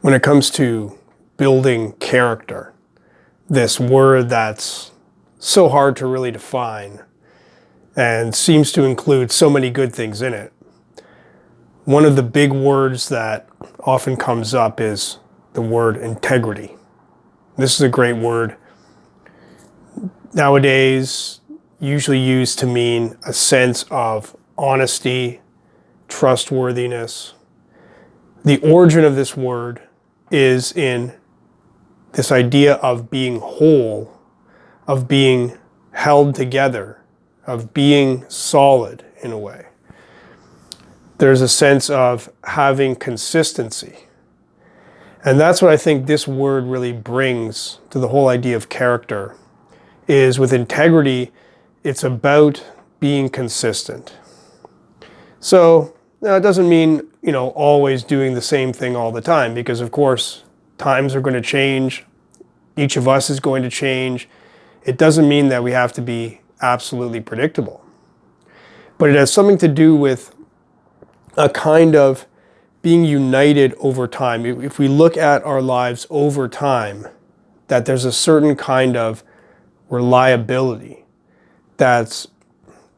when it comes to building character, this word that's so hard to really define and seems to include so many good things in it, one of the big words that often comes up is the word integrity. This is a great word. Nowadays, usually used to mean a sense of honesty, trustworthiness. The origin of this word is in this idea of being whole, of being held together, of being solid in a way. There's a sense of having consistency. And that's what I think this word really brings to the whole idea of character, is with integrity, it's about being consistent. So now it doesn't mean, always doing the same thing all the time, because of course, times are going to change. Each of us is going to change. It doesn't mean that we have to be absolutely predictable. But it has something to do with a kind of being united over time. If we look at our lives over time, that there's a certain kind of reliability that's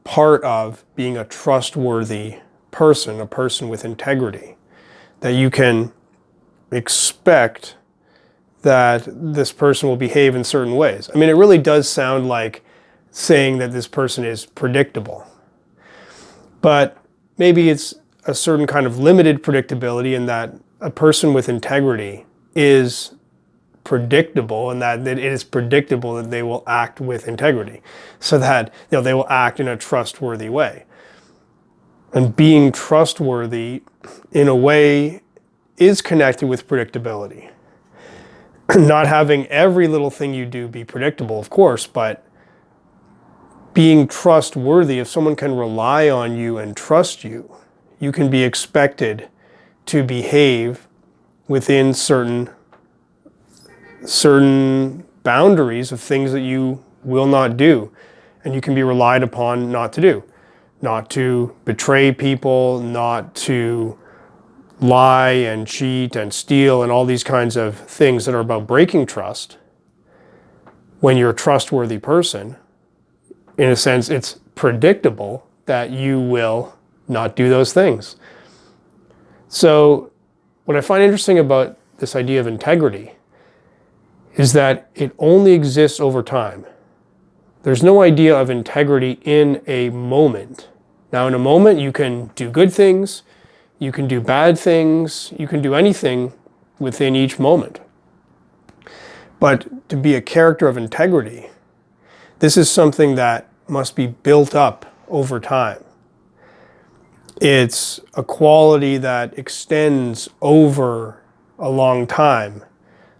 part of being a trustworthy person, a person with integrity, that you can expect that this person will behave in certain ways. I mean, it really does sound like saying that this person is predictable, but maybe it's a certain kind of limited predictability in that a person with integrity is predictable, and that it is predictable that they will act with integrity, so that they will act in a trustworthy way. And being trustworthy in a way is connected with predictability. Not having every little thing you do be predictable, of course, but being trustworthy, if someone can rely on you and trust you, you can be expected to behave within certain boundaries of things that you will not do, and you can be relied upon not to do. Not to betray people, not to lie and cheat and steal and all these kinds of things that are about breaking trust. When you're a trustworthy person, in a sense, it's predictable that you will not do those things. So what I find interesting about this idea of integrity is that it only exists over time. There's no idea of integrity in a moment. Now, in a moment, you can do good things, you can do bad things, you can do anything within each moment. But to be a character of integrity, this is something that must be built up over time. It's a quality that extends over a long time,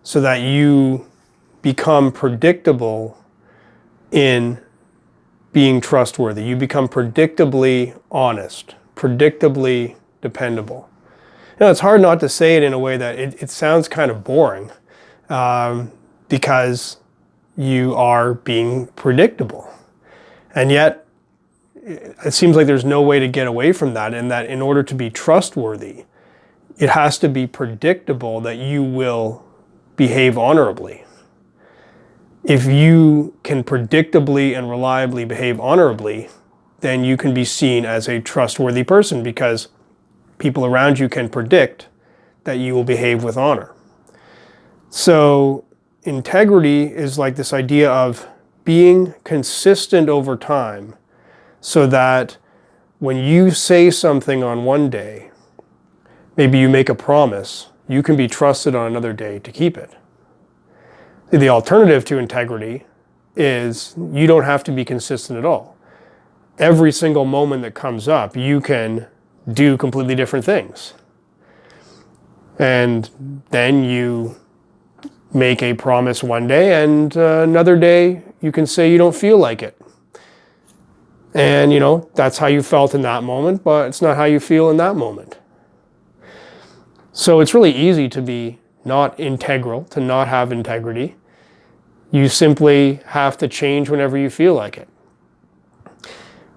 so that you become predictable in being trustworthy. You become predictably honest, predictably dependable. It's hard not to say it in a way that it sounds kind of boring, because you are being predictable. And yet, it seems like there's no way to get away from that, and that in order to be trustworthy, it has to be predictable that you will behave honorably. If you can predictably and reliably behave honorably, then you can be seen as a trustworthy person, because people around you can predict that you will behave with honor. So integrity is like this idea of being consistent over time, so that when you say something on one day, maybe you make a promise, you can be trusted on another day to keep it. The alternative to integrity is you don't have to be consistent at all. Every single moment that comes up, you can do completely different things. And then you make a promise one day, and another day you can say you don't feel like it. And that's how you felt in that moment, but it's not how you feel in that moment. So it's really easy to be not integral, to not have integrity. You simply have to change whenever you feel like it.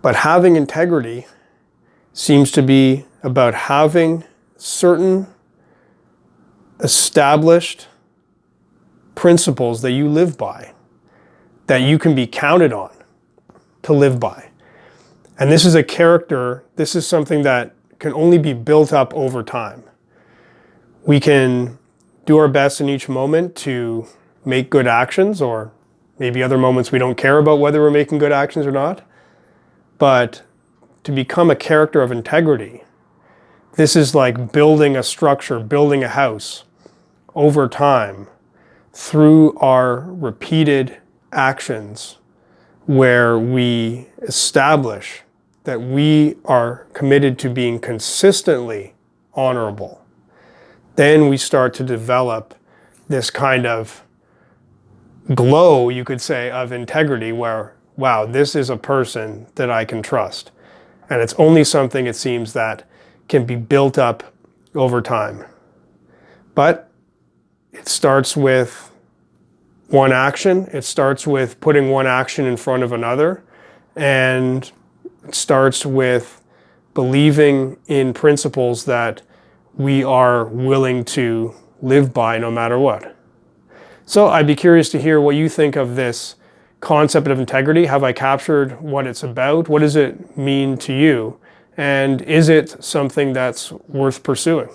But having integrity seems to be about having certain established principles that you live by, that you can be counted on to live by. And this is a character, this is something that can only be built up over time. We can do our best in each moment to make good actions, or maybe other moments we don't care about whether we're making good actions or not. But to become a character of integrity, this is like building a structure, building a house over time through our repeated actions, where we establish that we are committed to being consistently honorable. Then we start to develop this kind of glow, you could say, of integrity where, wow, this is a person that I can trust. And it's only something, it seems, that can be built up over time. But it starts with one action. It starts with putting one action in front of another. And it starts with believing in principles that we are willing to live by no matter what. So I'd be curious to hear what you think of this concept of integrity. Have I captured what it's about? What does it mean to you? And is it something that's worth pursuing?